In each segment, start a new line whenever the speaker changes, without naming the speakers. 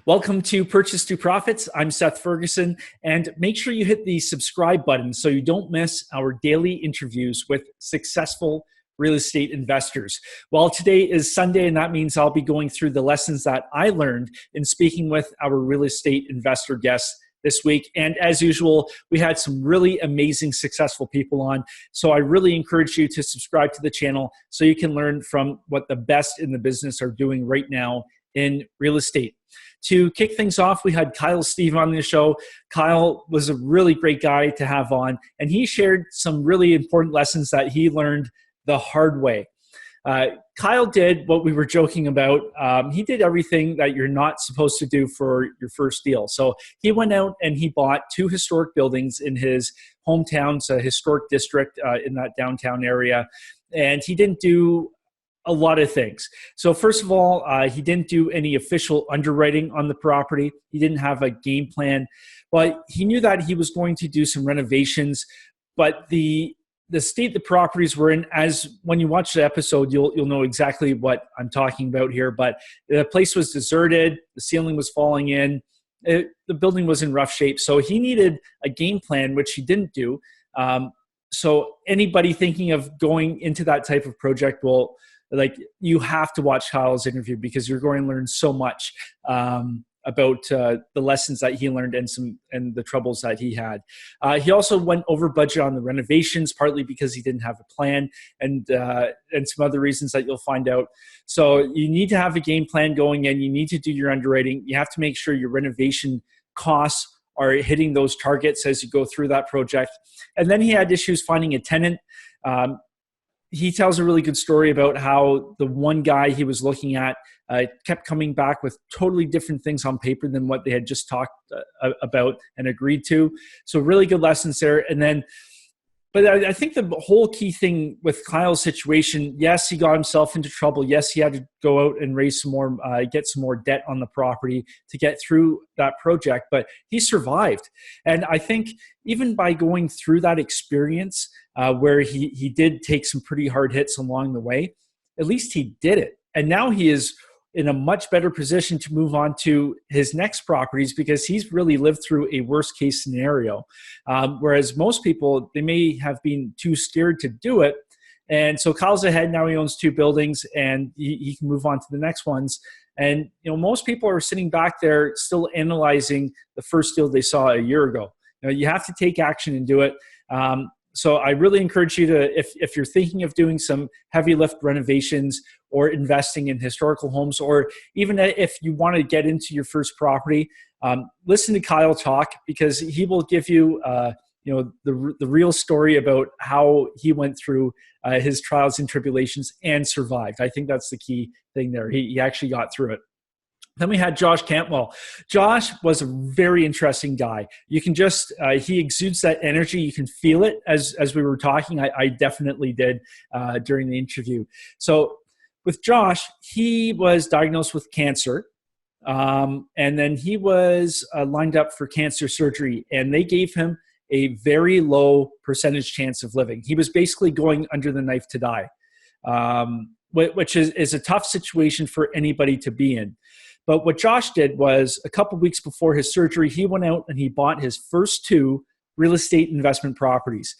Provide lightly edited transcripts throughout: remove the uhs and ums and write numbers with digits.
Welcome to Purchase to Profits. I'm Seth Ferguson, and make sure you hit the subscribe button so you don't miss our daily interviews with successful real estate investors. Well, today is Sunday, and that means I'll be going through the lessons that I learned in speaking with our real estate investor guests this week. And as usual, we had some really amazing, successful people on. So I really encourage you to subscribe to the channel so you can learn from what the best in the business are doing right now in real estate. To kick things off, we had Kyle Steve on the show. Kyle was a really great guy to have on, and he shared some really important lessons that he learned the hard way. Kyle did what we were joking about. He did everything that you're not supposed to do for your first deal. So he went out and he bought 2 historic buildings in his hometown, a historic district in that downtown area, and he didn't do a lot of things. So first of all, he didn't do any official underwriting on the property. He didn't have a game plan, but he knew that he was going to do some renovations. But the state the properties were in, as when you watch the episode, you'll know exactly what I'm talking about here. But the place was deserted. The ceiling was falling in. The building was in rough shape. So he needed a game plan, which he didn't do. So anybody thinking of going into that type of project will, you have to watch Kyle's interview because you're going to learn so much about the lessons that he learned and the troubles that he had. He also went over budget on the renovations, partly because he didn't have a plan and some other reasons that you'll find out. So you need to have a game plan going in. You need to do your underwriting. You have to make sure your renovation costs are hitting those targets as you go through that project. And then he had issues finding a tenant. He tells a really good story about how the one guy he was looking at kept coming back with totally different things on paper than what they had just talked about and agreed to. So really good lessons there. And then, but I think the whole key thing with Kyle's situation, yes, he got himself into trouble. Yes, he had to go out and raise some more, get some more debt on the property to get through that project, but he survived. And I think even by going through that experience, where he did take some pretty hard hits along the way, at least he did it. And now he is in a much better position to move on to his next properties because he's really lived through a worst case scenario. Whereas most people, they may have been too scared to do it. And so Kyle's ahead. Now he owns 2 buildings and he can move on to the next ones. And most people are sitting back there still analyzing the first deal they saw a year ago. You have to take action and do it. So I really encourage you to, if you're thinking of doing some heavy lift renovations or investing in historical homes, or even if you want to get into your first property, listen to Kyle talk because he will give you, the real story about how he went through his trials and tribulations and survived. I think that's the key thing there. He actually got through it. Then we had Josh Cantwell. Josh was a very interesting guy. You can just, he exudes that energy. You can feel it as we were talking. I definitely did during the interview. So with Josh, he was diagnosed with cancer. And then he was lined up for cancer surgery. And they gave him a very low percentage chance of living. He was basically going under the knife to die, which is a tough situation for anybody to be in. But what Josh did was a couple weeks before his surgery, he went out and he bought his first 2 real estate investment properties.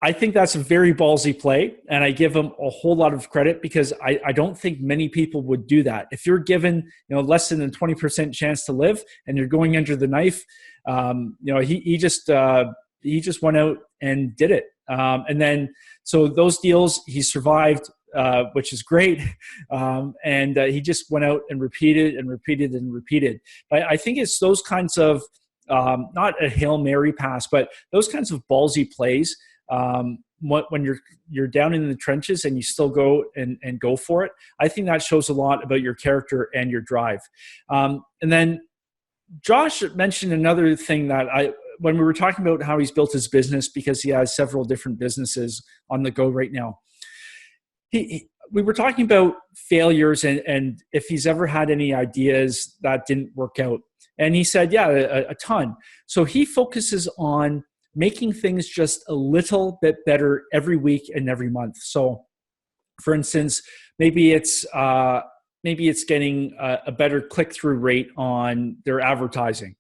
I think that's a very ballsy play, and I give him a whole lot of credit because I don't think many people would do that. If you're given less than a 20% chance to live and you're going under the knife, he just went out and did it. And then so those deals he survived. Which is great. And he just went out and repeated and repeated and repeated. But I think it's those kinds of, not a Hail Mary pass, but those kinds of ballsy plays when you're down in the trenches and you still go and go for it. I think that shows a lot about your character and your drive. And then Josh mentioned another thing that when we were talking about how he's built his business, because he has several different businesses on the go right now. We were talking about failures and if he's ever had any ideas that didn't work out. And he said, yeah, a ton. So he focuses on making things just a little bit better every week and every month. So for instance, maybe it's maybe it's getting a better click-through rate on their advertising.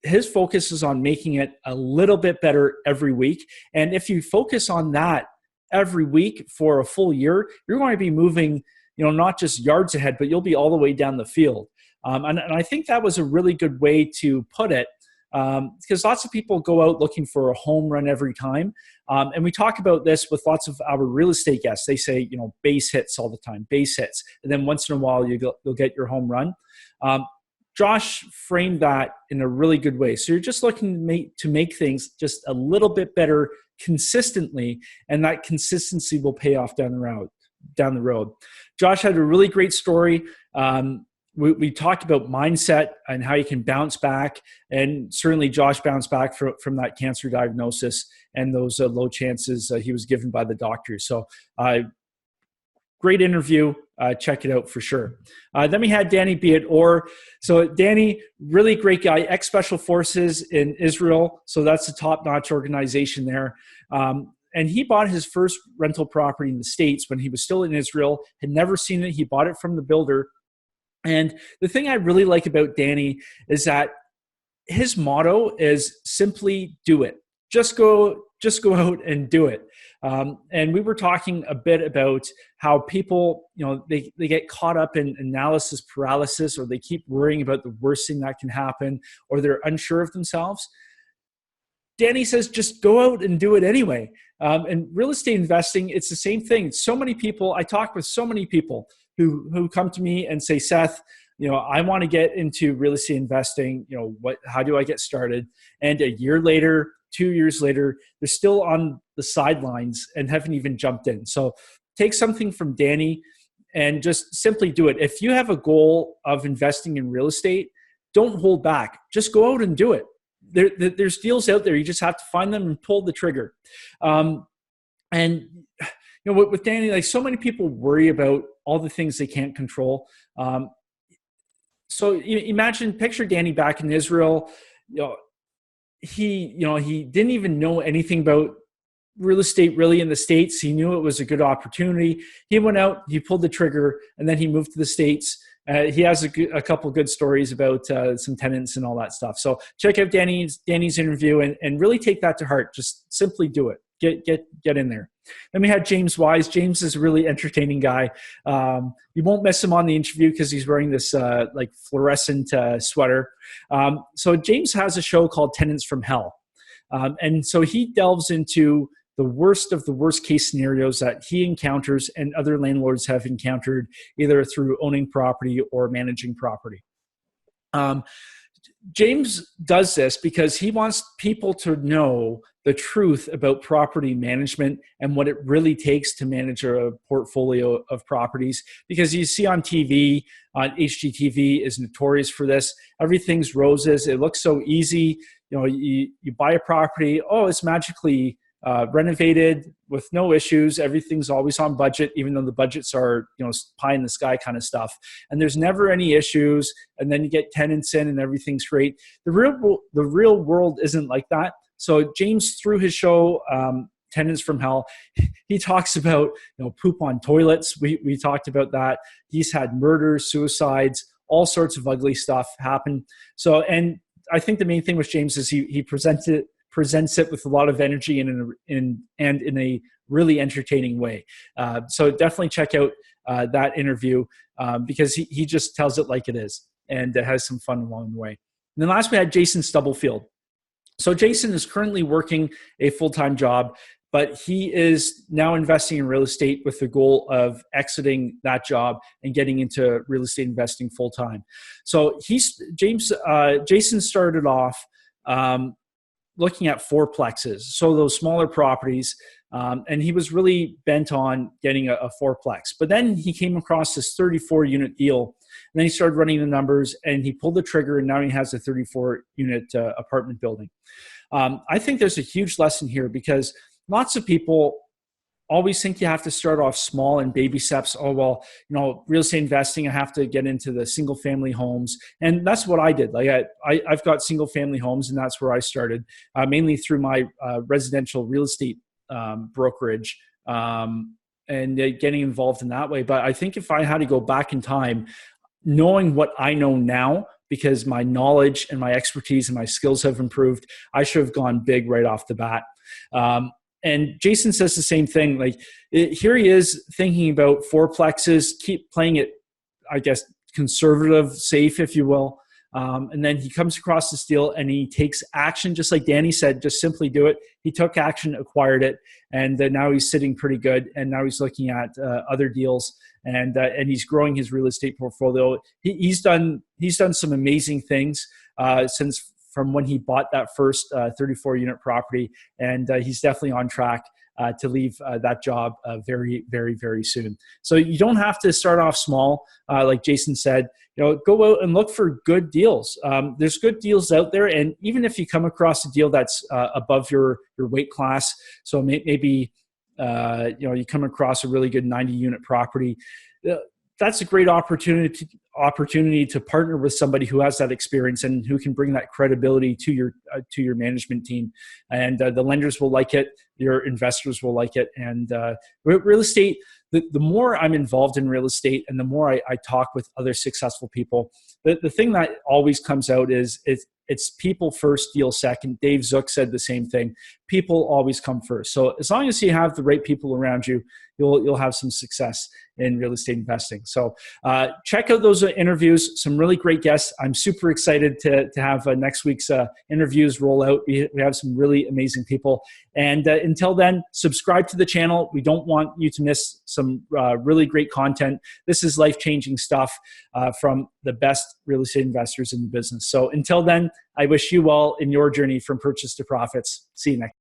His focus is on making it a little bit better every week. And if you focus on that every week for a full year, you're going to be moving, not just yards ahead, but you'll be all the way down the field. And I think that was a really good way to put it, because lots of people go out looking for a home run every time. And we talk about this with lots of our real estate guests. They say, base hits all the time, base hits. And then once in a while, you'll get your home run. Josh framed that in a really good way. So you're just looking to make things just a little bit better consistently, and that consistency will pay off down the road. Josh had a really great story. We talked about mindset and how you can bounce back, and certainly Josh bounced back from that cancer diagnosis and those low chances he was given by the doctors. So great interview. Check it out for sure. Then we had Danny Beat-Or. So Danny, really great guy, ex-Special Forces in Israel. So that's a top-notch organization there. And he bought his first rental property in the States when he was still in Israel, had never seen it. He bought it from the builder. And the thing I really like about Danny is that his motto is simply do it. Just go out and do it. And we were talking a bit about how people, they get caught up in analysis paralysis, or they keep worrying about the worst thing that can happen, or they're unsure of themselves. Danny says, just go out and do it anyway. And real estate investing, it's the same thing. So many people, I talk with so many people who come to me and say, Seth, I want to get into real estate investing. How do I get started? And a year later, 2 years later, they're still on the sidelines and haven't even jumped in. So take something from Danny and just simply do it. If you have a goal of investing in real estate, don't hold back. Just go out and do it. There's deals out there. You just have to find them and pull the trigger. And with Danny, like, so many people worry about all the things they can't control. So picture Danny back in Israel. He didn't even know anything about real estate really in the States. He knew it was a good opportunity. He went out, he pulled the trigger, and then he moved to the States. He has a couple good stories about some tenants and all that stuff. So check out Danny's interview and really take that to heart. Just simply do it. Get in there. Then we had James Wise. James is a really entertaining guy. You won't miss him on the interview because he's wearing this like fluorescent sweater. So James has a show called Tenants from Hell. And so he delves into the worst of the worst case scenarios that he encounters and other landlords have encountered, either through owning property or managing property. James does this because he wants people to know the truth about property management and what it really takes to manage a portfolio of properties. Because you see on TV, on HGTV is notorious for this. Everything's roses. It looks so easy. You buy a property. Oh, it's magically renovated with no issues. Everything's always on budget, even though the budgets are, pie in the sky kind of stuff. And there's never any issues. And then you get tenants in and everything's great. The real world isn't like that. So James, through his show, Tenants from Hell, he talks about, poop on toilets. We talked about that. He's had murders, suicides, all sorts of ugly stuff happen. So, and I think the main thing with James is he presents it with a lot of energy and in a really entertaining way. So definitely check out that interview because he just tells it like it is and has some fun along the way. And then last we had Jason Stubblefield. So Jason is currently working a full-time job, but he is now investing in real estate with the goal of exiting that job and getting into real estate investing full-time. So Jason started off looking at fourplexes, so those smaller properties, and he was really bent on getting a fourplex. But then he came across this 34-unit deal, and then he started running the numbers, and he pulled the trigger, and now he has a 34-unit apartment building. I think there's a huge lesson here because lots of people always think you have to start off small and baby steps. Oh, well, real estate investing, I have to get into the single family homes. And that's what I did. Like I've got single family homes, and that's where I started, mainly through my residential real estate brokerage. And getting involved in that way. But I think if I had to go back in time, knowing what I know now, because my knowledge and my expertise and my skills have improved, I should have gone big right off the bat. And Jason says the same thing. Like, here he is thinking about fourplexes, keep playing it, I guess, conservative, safe, if you will. And then he comes across this deal and he takes action, just like Danny said, just simply do it. He took action, acquired it, and now he's sitting pretty good. And now he's looking at other deals, and he's growing his real estate portfolio. He's done some amazing things since from when he bought that first 34-unit property, and he's definitely on track to leave that job very, very, very soon. So you don't have to start off small, like Jason said. Go out and look for good deals. There's good deals out there, and even if you come across a deal that's above your weight class, so maybe you come across a really good 90-unit property. That's a great opportunity to partner with somebody who has that experience and who can bring that credibility to your management team. And the lenders will like it, your investors will like it. And real estate, the more I'm involved in real estate and the more I talk with other successful people, the thing that always comes out is it's people first, deal second. Dave Zook said the same thing. People always come first. So as long as you have the right people around you, you'll have some success in real estate investing. So check out those interviews. Some really great guests. I'm super excited to have next week's interviews roll out. We have some really amazing people. And until then, subscribe to the channel. We don't want you to miss some really great content. This is life-changing stuff from the best real estate investors in the business. So until then, I wish you well in your journey from purchase to profits. See you next.